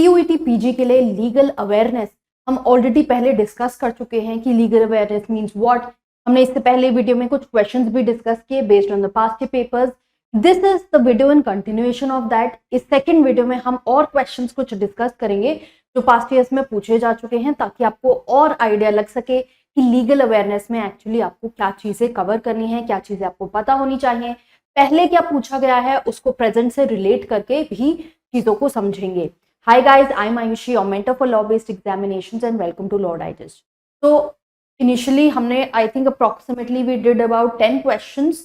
CUET PG के लिए legal awareness हम ऑलरेडी पहले डिस्कस कर चुके हैं कि लीगल अवेयरनेस मींस व्हाट। हमने इससे पहले वीडियो में कुछ क्वेश्चंस भी डिस्कस किए based on the past papers. This is the video in continuation of that. इस सेकंड वीडियो में हम और क्वेश्चंस कुछ डिस्कस करेंगे जो पास्ट ईयर्स में पूछे जा चुके हैं, ताकि आपको और आइडिया लग सके कि लीगल अवेयरनेस में एक्चुअली आपको क्या चीजें कवर करनी है, क्या चीजें आपको पता होनी चाहिए, पहले क्या पूछा गया है उसको प्रेजेंट से रिलेट करके भी चीजों को समझेंगे। Hi guys, I'm Ayushi, your mentor for law-based examinations and welcome to Law Digest. So initially हमने I think approximately we did about 10 questions.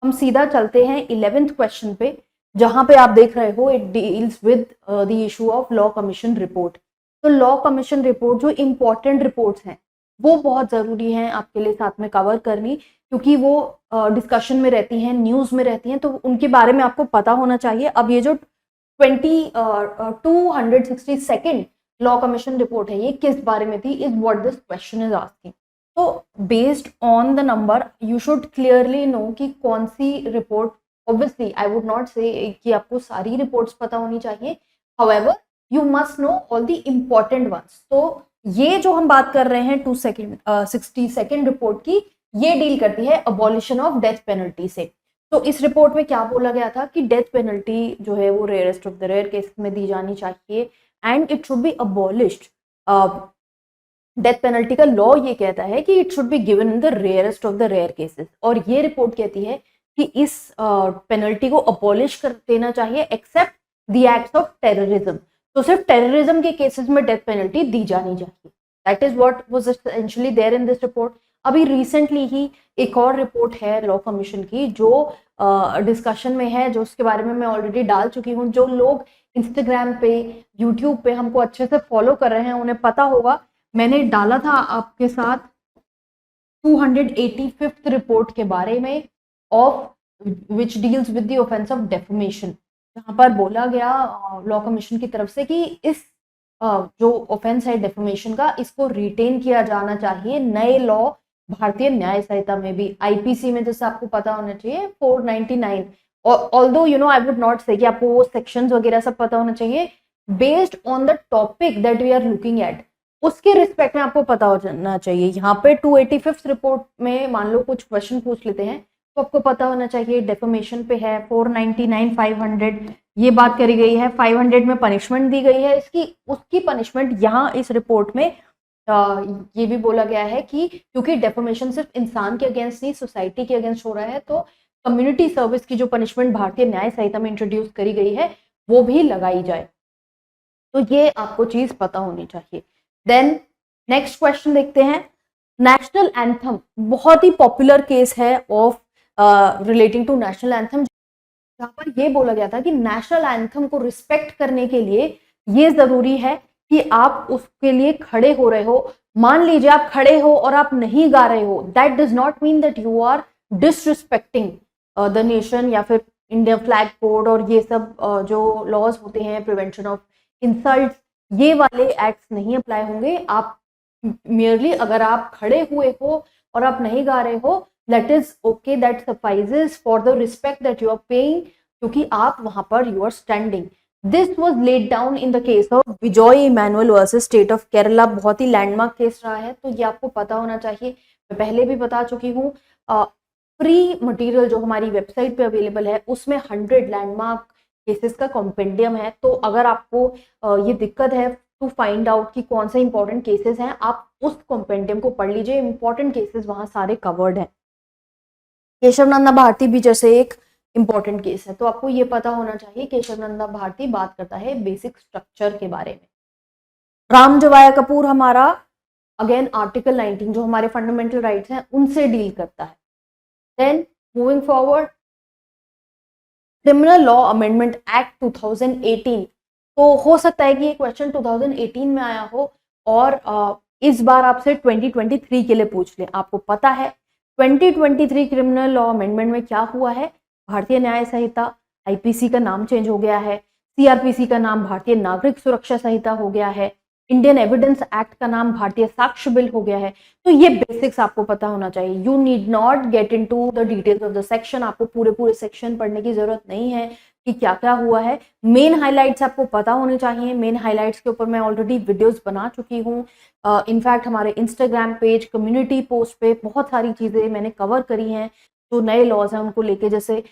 हम सीधा चलते हैं 11th question पे, जहाँ पे आप देख रहे हो it deals with the issue of law commission report. तो law commission report जो important reports हैं वो बहुत ज़रूरी हैं आपके लिए साथ में कवर करनी, क्योंकि वो डिस्कशन में रहती हैं, न्यूज़ में रहती हैं, तो उनके बारे में आपको पता होना चाहिए। अब ये जो 262nd लॉ कमीशन रिपोर्ट है, ये किस बारे में थी, is what this question is asking. तो based on the number you should clearly know कि कौन सी report. Obviously I would not say कि आपको सारी रिपोर्ट्स पता होनी चाहिए, however you must know all the important ones. तो ये जो हम बात कर रहे हैं 262nd रिपोर्ट की, ये डील करती है अबॉलिशन ऑफ डेथ पेनल्टी से। तो इस रिपोर्ट में क्या बोला गया था कि डेथ पेनल्टी जो है वो rarest of the rare case में दी जानी चाहिए and it should be abolished. Death penalty का लॉ ये कहता है कि it should be given in the rarest of the rare cases, और ये रिपोर्ट कहती है कि इस पेनल्टी को अबॉलिश कर देना चाहिए except the acts of terrorism. तो सिर्फ टेररिज्म के केसेस में डेथ पेनल्टी दी जानी चाहिए। That is what was essentially there in this report. अभी रिसेंटली ही एक और रिपोर्ट है लॉ कमीशन की जो डिस्कशन में है, जो उसके बारे में मैं ऑलरेडी डाल चुकी हूँ। जो लोग इंस्टाग्राम पे, यूट्यूब पे हमको अच्छे से फॉलो कर रहे हैं उन्हें पता होगा, मैंने डाला था आपके साथ 285th रिपोर्ट के बारे में of which deals with the offence of defamation, जहाँ पर बोला गया लॉ कमीशन की तरफ से कि इस जो ऑफेंस है डेफमेशन का, इसको रिटेन किया जाना चाहिए नए लॉ भारतीय न्याय संहिता में भी, आईपीसी में, जैसे आपको पता होना चाहिए 499। Although you know I would not say कि आपको वो सेक्शंस वगैरह सब पता होना चाहिए, based on the topic that we are looking at, उसके रिस्पेक्ट में आपको पता होना चाहिए। यहाँ पे 285th रिपोर्ट में मान लो कुछ क्वेश्चन पूछ लेते हैं तो आपको पता होना चाहिए डेफमेशन पे है 499, 500 ये बात करी गई है, 500 में पनिशमेंट दी गई है इसकी, उसकी पनिशमेंट यहाँ इस रिपोर्ट में ये भी बोला गया है कि क्योंकि डेफमेशन सिर्फ इंसान के अगेंस्ट नहीं, सोसाइटी के अगेंस्ट हो रहा है, तो कम्युनिटी सर्विस की जो पनिशमेंट भारतीय न्याय संहिता में इंट्रोड्यूस करी गई है वो भी लगाई जाए। तो ये आपको चीज पता होनी चाहिए। देन नेक्स्ट क्वेश्चन देखते हैं। नेशनल एंथम बहुत ही पॉपुलर केस है of relating to national anthem, जहाँ पर ये बोला गया था कि नेशनल एंथम को रिस्पेक्ट करने के लिए ये जरूरी है कि आप उसके लिए खड़े हो रहे हो। मान लीजिए आप खड़े हो और आप नहीं गा रहे हो, that does not mean that you are disrespecting the nation या फिर इंडियन फ्लैग कोड और ये सब जो लॉज होते हैं प्रिवेंशन ऑफ इंसल्ट, ये वाले एक्ट्स नहीं अप्लाई होंगे। आप मियरली अगर आप खड़े हुए हो और आप नहीं गा रहे हो, that is okay, that suffices for the respect that you are paying, क्योंकि आप वहां पर you are standing. This was laid down in the case of Bijoe Emmanuel versus state of Kerala. बहुत ही लैंडमार्क केस रहा है, तो ये आपको पता होना चाहिए। मैं पहले भी बता चुकी हूँ, फ्री मटेरियल जो हमारी वेबसाइट पे अवेलेबल है उसमें 100 लैंडमार्क केसेस का कॉम्पेंडियम है। तो अगर आपको ये दिक्कत है टू फाइंड आउट कि कौन से इंपॉर्टेंट केसेस हैं, आप उस कॉम्पेंडियम को पढ़ लीजिए, इंपॉर्टेंट केसेस वहां सारे कवर्ड हैं। केशव नंदा भारती भी जैसे एक इंपॉर्टेंट केस है, तो आपको ये पता होना चाहिए। केशव नंदा भारती बात करता है बेसिक स्ट्रक्चर के बारे में। राम जवाया कपूर हमारा अगेन आर्टिकल 19 जो हमारे फंडामेंटल राइट्स हैं उनसे डील करता है। Then moving forward, criminal law amendment act 2018। तो हो सकता है कि ये क्वेश्चन 2018 में आया हो और इस बार आपसे 2023 के लिए पूछ ले। आपको पता है 2023 क्रिमिनल लॉ अमेंडमेंट में क्या हुआ है, भारतीय न्याय संहिता आईपीसी का नाम चेंज हो गया है, सीआरपीसी का नाम भारतीय नागरिक सुरक्षा संहिता हो गया है, इंडियन एविडेंस एक्ट का नाम भारतीय साक्ष्य बिल हो गया है। तो ये बेसिक्स आपको पता होना चाहिए। You need not get into the details of the section, आपको पूरे सेक्शन पढ़ने की जरूरत नहीं है। कि क्या क्या हुआ है। मेन हाइलाइट्स आपको पता होने चाहिए। मेन हाइलाइट्स के ऊपर मैं ऑलरेडी वीडियोस बना चुकी हूँ। इनफैक्ट हमारे इंस्टाग्राम पेज कम्युनिटी पोस्ट पे बहुत सारी चीज़ें मैंने कवर करी हैं। जो नए लॉज हैं उनको लेके, जैसे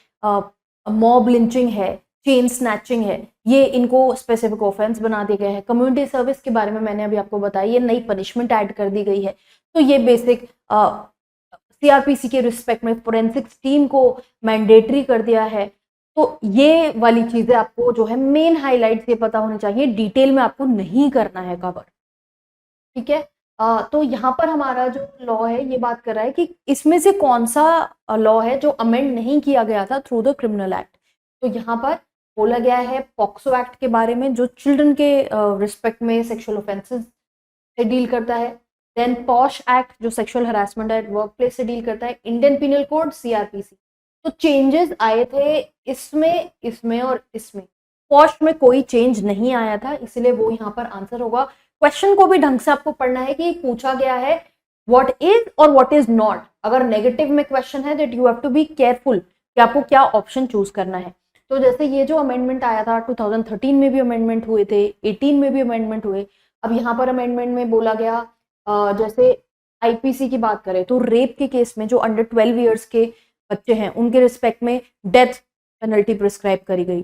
मॉब लिंचिंग है, चेन स्नैचिंग है, ये इनको स्पेसिफिक ऑफेंस बना दिए गए हैं। कम्युनिटी सर्विस के बारे में मैंने अभी आपको बताया, ये नई पनिशमेंट ऐड कर दी गई है। तो ये बेसिक सीआरपीसी के रिस्पेक्ट में फोरेंसिक्स टीम को मैंडेटरी कर दिया है। तो ये वाली चीजें आपको जो है मेन हाइलाइट्स ये पता होने चाहिए, डिटेल में आपको नहीं करना है कवर, ठीक है। तो यहाँ पर हमारा जो लॉ है ये बात कर रहा है कि इसमें से कौन सा लॉ है जो अमेंड नहीं किया गया था थ्रू द क्रिमिनल एक्ट। तो यहाँ पर बोला गया है पॉक्सो एक्ट के बारे में, जो चिल्ड्रन के रिस्पेक्ट में सेक्सुअल ऑफेंसेस से डील करता है। देन पॉश एक्ट जो sexual harassment at work place से डील करता है। Indian penal code CrPC. तो चेंजेस आए थे इसमें, इसमें और इसमें। पॉश में कोई चेंज नहीं आया था, इसलिए वो यहाँ पर आंसर होगा। क्वेश्चन को भी ढंग से आपको पढ़ना है कि पूछा गया है व्हाट इज और व्हाट इज नॉट। अगर नेगेटिव में क्वेश्चन है that you have to be careful कि आपको क्या ऑप्शन चूज करना है। तो जैसे ये जो अमेंडमेंट आया था 2013 में भी अमेंडमेंट हुए थे, 18 में भी अमेंडमेंट हुए। अब यहाँ पर अमेंडमेंट में बोला गया जैसे आईपीसी की बात करें तो रेप के केस में जो अंडर 12 ईयर्स के बच्चे हैं उनके रिस्पेक्ट में डेथ पेनल्टी प्रिस्क्राइब करी गई।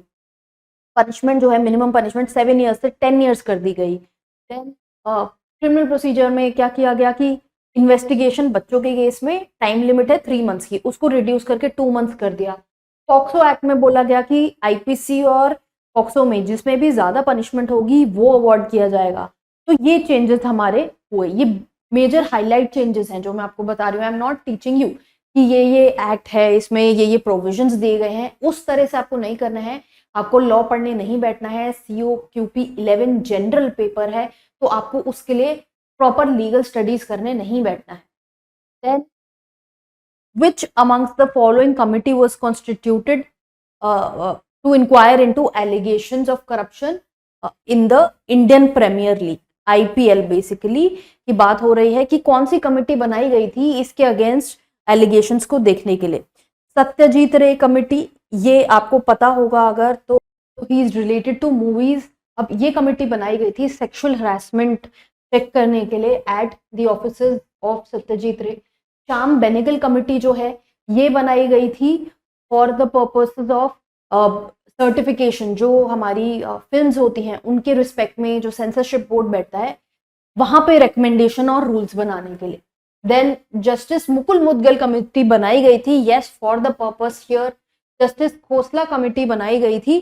पनिशमेंट जो है मिनिमम पनिशमेंट 7 ईयर्स से 10 ईयर्स कर दी गई। देन क्रिमिनल प्रोसीजर में क्या किया गया कि इन्वेस्टिगेशन बच्चों के केस में टाइम लिमिट है 3 मंथ्स की, उसको रिड्यूस करके 2 मंथ्स कर दिया। पॉक्सो एक्ट में बोला गया कि आईपीसी और पॉक्सो में जिसमें भी ज्यादा पनिशमेंट होगी वो अवॉर्ड किया जाएगा। तो ये चेंजेस हमारे हुए, ये मेजर हाईलाइट चेंजेस हैं जो मैं आपको बता रही हूँ। I am not teaching you कि ये एक्ट है, इसमें ये प्रोविजंस दिए गए हैं, उस तरह से आपको नहीं करना है। आपको लॉ पढ़ने नहीं बैठना है। COQP 11 जनरल पेपर है, तो आपको उसके लिए प्रॉपर लीगल स्टडीज करने नहीं बैठना है। Then which amongst the following committee was constituted to inquire into allegations of corruption in the Indian Premier League IPL basically की बात हो रही है कि कौन सी कमिटी बनाई गई थी इसके अगेंस्ट एलिगेशंस को देखने के लिए। सत्यजीत रे कमिटी, ये आपको पता होगा अगर तो ही इज रिलेटेड टू मूवीज। अब ये कमिटी बनाई गई थी सेक्सुअल हरासमेंट चेक करने के लिए at the offices of Satyajit रे। श्याम बेनेगल कमिटी जो है ये बनाई गई थी for the purposes of certification, जो हमारी फिल्म्स होती हैं उनके रिस्पेक्ट में जो सेंसरशिप बोर्ड बैठता है वहां पे रिकमेंडेशन और रूल्स बनाने के लिए। Then justice Mukul Mudgal committee बनाई गई थी, yes for the purpose here. Justice Khosla committee बनाई गई थी।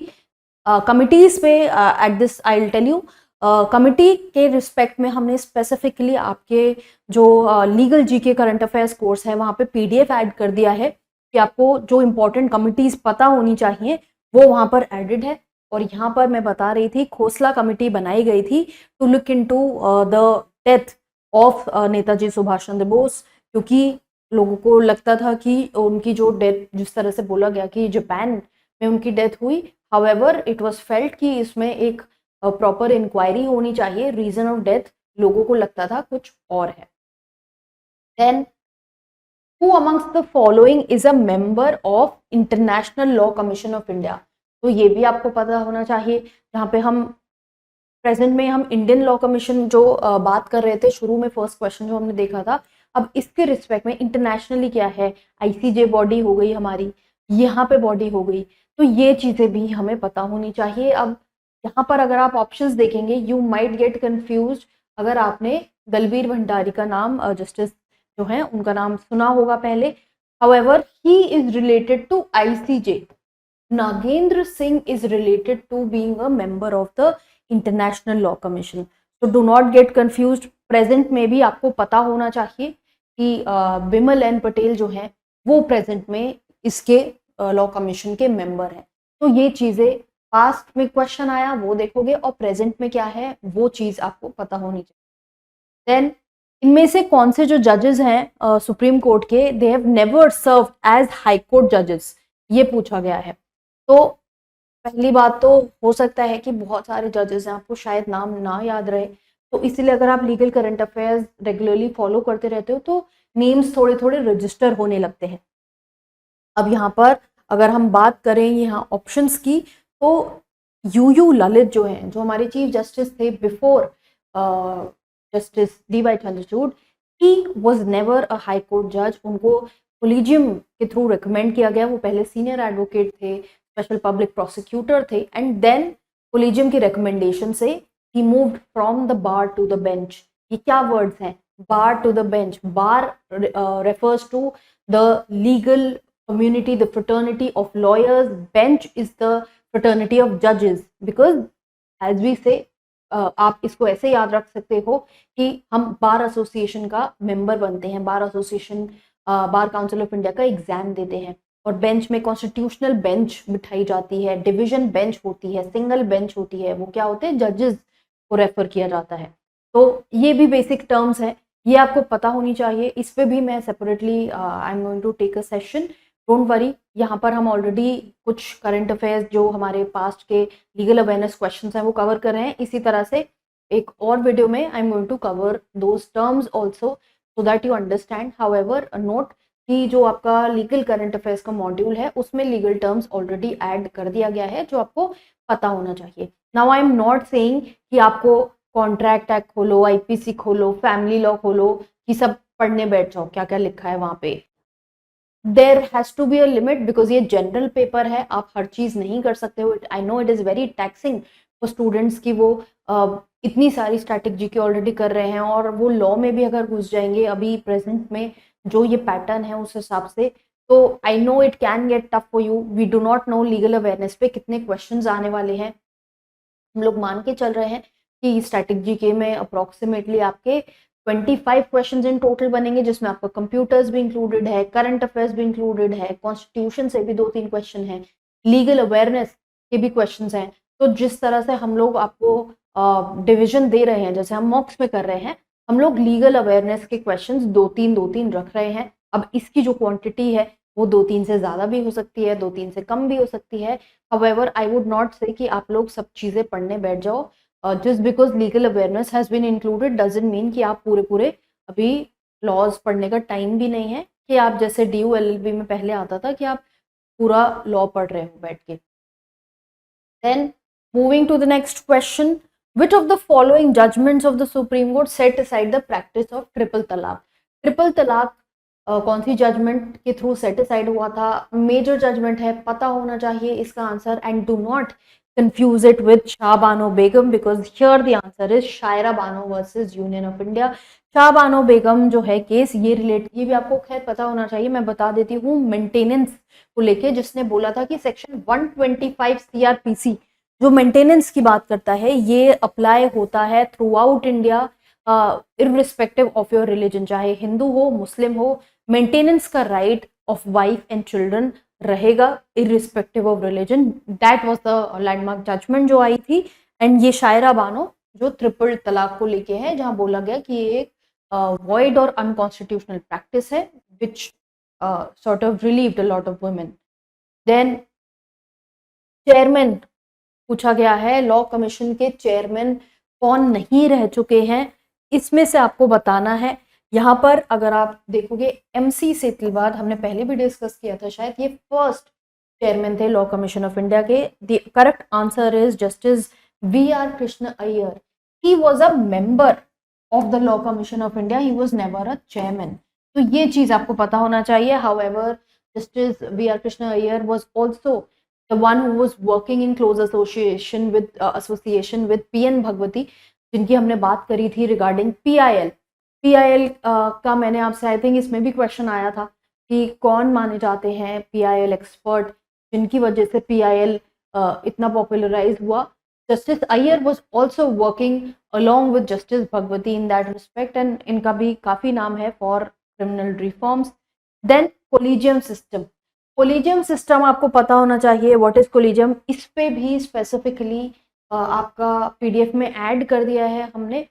कमिटीज पे at this I will tell you, committee के रिस्पेक्ट में हमने स्पेसिफिकली आपके जो legal GK current affairs course है वहाँ पे PDF ऐड कर दिया है कि आपको जो इम्पोर्टेंट कमिटीज पता होनी चाहिए वो वहाँ पर एडेड है। और यहाँ पर मैं बता रही थी खोसला कमिटी बनाई गई थी to look into the death of Netaji Subhash Chandra Bose, क्योंकि लोगों को लगता था कि उनकी जो डेथ, जिस तरह से बोला गया कि जापान में उनकी डेथ हुई, हाउएवर इट वाज फेल्ट कि इसमें एक प्रॉपर इंक्वायरी होनी चाहिए, रीजन ऑफ डेथ लोगों को लगता था कुछ और है। Then who amongst the following is a member of International law commission of India. तो ये भी आपको पता होना चाहिए। यहाँ पे हम प्रेजेंट में हम इंडियन लॉ कमीशन जो बात कर रहे थे शुरू में, फर्स्ट क्वेश्चन जो हमने देखा था, अब इसके रिस्पेक्ट में इंटरनेशनली क्या है, ICJ बॉडी हो गई हमारी, यहाँ पे बॉडी हो गई। तो ये चीजें भी हमें पता होनी चाहिए। अब यहाँ पर अगर आप ऑप्शंस देखेंगे यू माइट गेट कंफ्यूज अगर आपने दलबीर भंडारी का नाम जस्टिस जो है उनका नाम सुना होगा पहले। However he is related to ICJ। Nagendra Singh is related to being a member of the international law commission. तो do not get confused. Present में भी आपको पता होना चाहिए कि बिमल एन पटेल जो है वो प्रेजेंट में इसके लॉ कमीशन के मेंबर हैं। तो ये चीजें पास्ट में क्वेश्चन आया वो देखोगे और प्रेजेंट में क्या है वो चीज आपको पता होनी चाहिए। देन इनमें से कौन से जो जजेस हैं सुप्रीम कोर्ट के, they have never served as high court जजेस, ये पूछा गया है। तो पहली बात तो हो सकता है कि बहुत सारे जजेस हैं, आपको शायद नाम ना याद रहे, तो इसीलिए अगर आप legal current affairs regularly follow करते रहते हो तो नेम्स थोड़े थोड़े रजिस्टर होने लगते हैं। अब यहाँ पर अगर हम बात करें यहाँ ऑप्शंस की, तो यू ललित जो हैं, जो हमारे चीफ जस्टिस थे before justice D Y Chandrachud, he was never a high court जज। उनको कोलिजियम के थ्रू रिकमेंड किया गया। वो पहले सीनियर एडवोकेट थे, स्पेशल पब्लिक प्रोसिक्यूटर थे, एंड देन कोलिजियम की रिकमेंडेशन से ही moved from the bar to the bench. ये क्या वर्ड्स हैं? Bar to the bench. Bar refers to the legal community, the fraternity of lawyers. Bench is the fraternity of judges, because as we say, आप इसको ऐसे याद रख सकते हो कि हम बार एसोसिएशन का मेंबर बनते हैं, bar association, bar council of India का एग्जाम देते हैं, और बेंच में कॉन्स्टिट्यूशनल बेंच बिठाई जाती है, डिवीजन बेंच होती है, सिंगल बेंच होती है। वो क्या होते हैं? जजेस को रेफर किया जाता है। तो ये भी बेसिक टर्म्स है, ये आपको पता होनी चाहिए। इस पे भी मैं separately I am going to take a session, don't worry. यहाँ पर हम ऑलरेडी कुछ करंट अफेयर्स जो हमारे पास्ट के लीगल अवेयरनेस क्वेश्चंस हैं वो कवर कर रहे हैं। इसी तरह से एक और वीडियो में I am going to cover those terms also, so that you understand. However note कि जो आपका लीगल करंट अफेयर्स का मॉड्यूल है उसमें लीगल टर्म्स ऑलरेडी ऐड कर दिया गया है, जो आपको पता होना चाहिए। Now I am not saying कि आपको कॉन्ट्रैक्ट एक्ट खोलो, आईपीसी खोलो, फैमिली लॉ खोलो, कि सब पढ़ने बैठ जाओ क्या क्या लिखा है वहाँ पे। There has to be a limit, because ये जनरल पेपर है, आप हर चीज नहीं कर सकते हो। I know it is very taxing for students की वो इतनी सारी स्टैटिक जीके ऑलरेडी कर रहे हैं, और वो लॉ में भी अगर घुस जाएंगे अभी प्रेजेंट में जो ये पैटर्न है उस हिसाब से, तो I know it can get tough for you. We do not know legal awareness पे कितने क्वेश्चंस आने वाले हैं। हम लोग मान के चल रहे हैं कि स्टैटिक जीके में अप्रोक्सीमेटली आपके 25 क्वेश्चंस इन टोटल बनेंगे, जिसमें आपका कंप्यूटर्स भी इंक्लूडेड है, करंट अफेयर्स भी इंक्लूडेड है, कॉन्स्टिट्यूशन से भी 2-3 क्वेश्चन हैं, लीगल अवेयरनेस के भी क्वेश्चंस हैं। तो जिस तरह से हम लोग आपको डिवीजन दे रहे हैं, जैसे हम मॉक्स में कर रहे हैं, हम लोग लीगल अवेयरनेस के क्वेश्चंस 2-3 रख रहे हैं। अब इसकी जो क्वांटिटी है वो 2-3 से ज़्यादा भी हो सकती है, 2-3 से कम भी हो सकती है। However I would not say कि आप लोग सब चीज़ें पढ़ने बैठ जाओ। Just because legal awareness has been included doesn't mean कि आप पूरे अभी लॉज पढ़ने का टाइम भी नहीं है, कि आप जैसे DU LLB में पहले आता था कि आप पूरा लॉ पढ़ रहे हो बैठ के। Then moving to the next question, which of the following judgments of the Supreme Court set aside the practice of triple talaq? Triple talaq कौन सी जजमेंट के थ्रू सेट असाइड हुआ था? मेजर जजमेंट है, पता होना चाहिए इसका answer, and do not confuse it with Shah Bano Begum, because here the answer is Shaira Bano versus Union of India. Shah Bano Begum जो है केस, ये भी आपको खैर पता होना चाहिए, मैं बता देती हूँ, मेंटेनेंस को लेके, जिसने बोला था कि सेक्शन 125 CRPC जो मेंटेनेंस की बात करता है ये अप्लाई होता है throughout India, irrespective of your religion, चाहे हिंदू हो मुस्लिम हो, मेंटेनेंस का right of wife and children रहेगा irrespective of religion. That was the landmark judgement जो आई थी। एंड ये शायरा बानो जो ट्रिपल तलाक को लेके है, जहां बोला गया कि ये एक void और अनकॉन्स्टिट्यूशनल प्रैक्टिस है, which sort of relieved a lot of women. Then chairman पूछा गया है, लॉ कमीशन के चेयरमैन कौन नहीं रह चुके हैं, इसमें से आपको बताना है। यहाँ पर अगर आप देखोगे MC सेतलवाद, हमने पहले भी डिस्कस किया था शायद, ये फर्स्ट चेयरमैन थे लॉ कमीशन ऑफ इंडिया के। The correct answer is justice VR Krishna Iyer. He was a member of the Law Commission of India, he was never a chairman. तो ये चीज आपको पता होना चाहिए। However, Justice VR Krishna Iyer was also the one who was working in close association with PN Bhagwati, जिनकी हमने बात करी थी regarding PIL। PIL का मैंने आपसे आई थिंक इसमें भी क्वेश्चन आया था कि कौन माने जाते हैं PIL एक्सपर्ट, जिनकी वजह से PIL इतना पॉपुलराइज हुआ। Justice Iyer was also working along with Justice Bhagwati in that respect, and इनका भी काफी नाम है for criminal reforms. Then collegium system. Collegium system आपको पता होना चाहिए, what is collegium? इस पे भी specifically आपका PDF में ऐड कर दिया है हमने।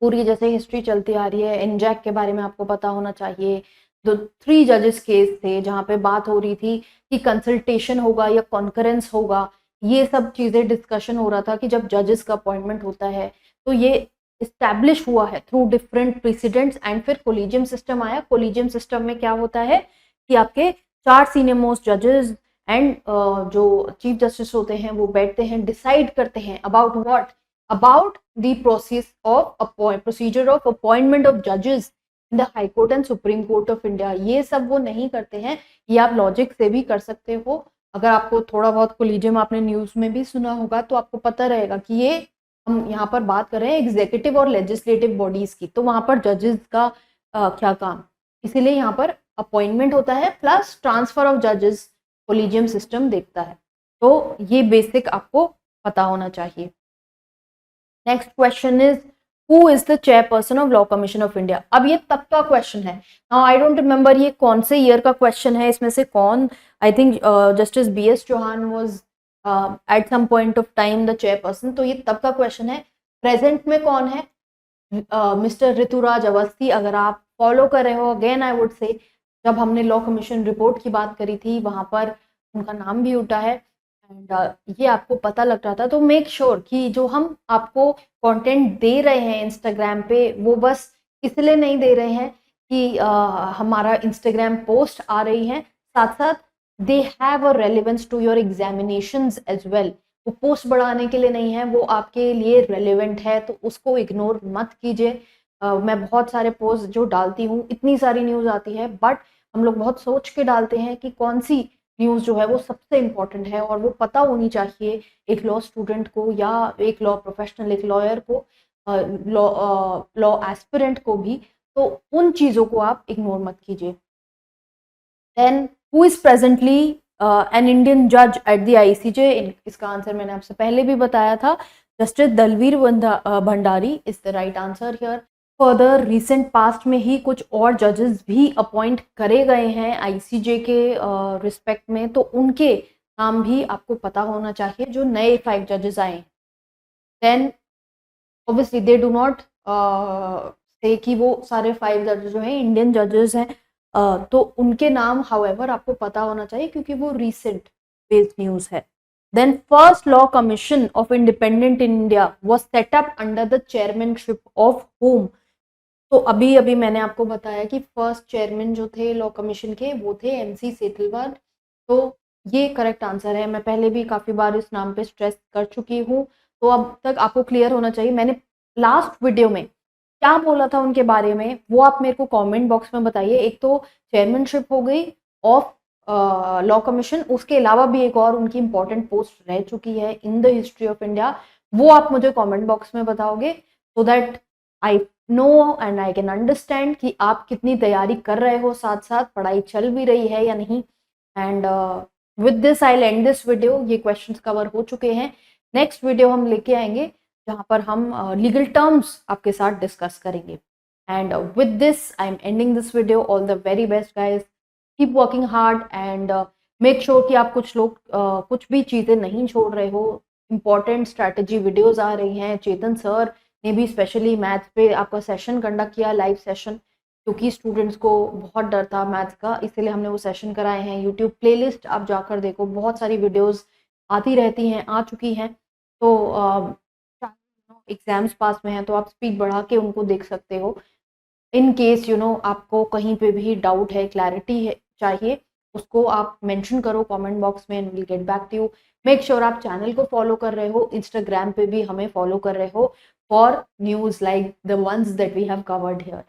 पूरी जैसे हिस्ट्री चलती आ रही है, एनजैक के बारे में आपको पता होना चाहिए। जो 3 जजेस केस थे जहाँ पे बात हो रही थी कि कंसल्टेशन होगा या कॉन्करेंस होगा, ये सब चीज़ें डिस्कशन हो रहा था कि जब जजेस का अपॉइंटमेंट होता है तो ये इस्टेब्लिश हुआ है थ्रू डिफरेंट प्रेसिडेंट्स, एंड फिर कोलिजियम सिस्टम आया। कोलिजियम सिस्टम में क्या होता है कि आपके 4 सीनियर मोस्ट जजेस एंड जो चीफ जस्टिस होते हैं वो बैठते हैं, डिसाइड करते हैं about what, about the procedure of appointment of जजेस in the high court and supreme court of India. ये सब वो नहीं करते हैं, ये आप लॉजिक से भी कर सकते हो। अगर आपको थोड़ा बहुत कोलिजियम आपने न्यूज में भी सुना होगा तो आपको पता रहेगा कि ये हम यहाँ पर बात कर रहे हैं एग्जीक्यूटिव और लेजिस्लेटिव बॉडीज की, तो वहां पर जजेस का क्या काम, इसीलिए यहाँ पर अपॉइंटमेंट होता है प्लस ट्रांसफर ऑफ जजेस कोलिजियम सिस्टम देखता है। तो ये बेसिक आपको पता होना चाहिए। Next question is who is the chairperson of law commission of India. अब ये तब का क्वेश्चन है, नाउ आई डोंट रिमेम्बर ये कौन से ईयर का क्वेश्चन है, इसमें से कौन, I think justice BS Chauhan was at some point of time the chairperson, तो ये तब का क्वेश्चन है। प्रेजेंट में कौन है, मिस्टर ऋतुराज अवस्थी। अगर आप फॉलो कर रहे हो, अगेन आई वुड से, जब हमने लॉ कमीशन रिपोर्ट की बात करी थी वहां पर उनका नाम भी उठा है एंड ये आपको पता लग रहा था। तो मेक श्योर कि जो हम आपको कंटेंट दे रहे हैं इंस्टाग्राम पे वो बस इसलिए नहीं दे रहे हैं कि हमारा इंस्टाग्राम पोस्ट आ रही है, साथ साथ they have a relevance to your examinations as well. वो पोस्ट बढ़ाने के लिए नहीं है, वो आपके लिए रेलिवेंट है, तो उसको इग्नोर मत कीजिए। मैं बहुत सारे पोस्ट जो डालती हूँ, इतनी सारी न्यूज़ आती है बट हम लोग बहुत सोच के डालते हैं कि कौन सी न्यूज़ जो है वो सबसे इम्पोर्टेंट है और वो पता होनी चाहिए एक लॉ स्टूडेंट को या एक लॉ प्रोफेशनल, एक लॉयर को, लॉ एस्पिरेंट को भी। तो उन चीज़ों को आप इग्नोर मत कीजिए। Then who is presently an Indian जज एट द ICJ, इसका आंसर मैंने आपसे पहले भी बताया था, justice Dalveer Bhandari is the right answer here. Further recent past में ही कुछ और जजेस भी अपॉइंट करे गए हैं ICJ के रिस्पेक्ट में, तो उनके नाम भी आपको पता होना चाहिए जो नए 5 जजेस आए हैं। Then obviously they do not say कि वो सारे 5 जजेस जो हैं इंडियन जजेस हैं, तो उनके नाम हाउएवर आपको पता होना चाहिए क्योंकि वो रिसेंट बेस्ड न्यूज है। Then first law commission of independent in India was set up under the chairmanship of home. तो अभी अभी मैंने आपको बताया कि फर्स्ट चेयरमैन जो थे लॉ कमीशन के वो थे MC सेतलवाल, तो ये करेक्ट आंसर है। मैं पहले भी काफ़ी बार इस नाम पे स्ट्रेस कर चुकी हूँ, तो अब तक आपको क्लियर होना चाहिए। मैंने लास्ट वीडियो में क्या बोला था उनके बारे में वो आप मेरे को कमेंट बॉक्स में बताइए। एक तो चेयरमैनशिप हो गई ऑफ लॉ कमीशन, उसके अलावा भी एक और उनकी इंपॉर्टेंट पोस्ट रह चुकी है in the history of India, वो आप मुझे कमेंट बॉक्स में बताओगे so that I know and I can understand कि आप कितनी तैयारी कर रहे हो, साथ साथ पढ़ाई चल भी रही है या नहीं। And with this I and this video, ये क्वेश्चंस कवर हो चुके हैं। नेक्स्ट वीडियो हम लेके आएंगे जहाँ पर हम लीगल टर्म्स आपके साथ डिस्कस करेंगे। And with this I am ending this video. All the very best guys, keep working hard and make sure कि आप कुछ लोग कुछ भी चीज़ें नहीं छोड़ रहे हो। इंपॉर्टेंट स्ट्रैटेजी वीडियोज़ आ रही हैं, चेतन सर ने भी स्पेशली मैथ्स पे आपका सेशन कंडक्ट किया, लाइव सेशन, क्योंकि स्टूडेंट्स को बहुत डर था मैथ्स का, इसलिए हमने वो सेशन कराए हैं। यूट्यूब प्लेलिस्ट आप जाकर देखो, बहुत सारी वीडियोस आती रहती हैं, आ चुकी हैं। तो एग्जाम्स पास में हैं तो आप स्पीड बढ़ा के उनको देख सकते हो। इन केस आपको कहीं पे भी डाउट है, क्लैरिटी है चाहिए, उसको आप मेंशन करो कमेंट बॉक्स में and will get back to you. Make sure आप चैनल को फॉलो कर रहे हो, इंस्टाग्राम पे भी हमें फॉलो कर रहे हो for news like the ones that we have covered here.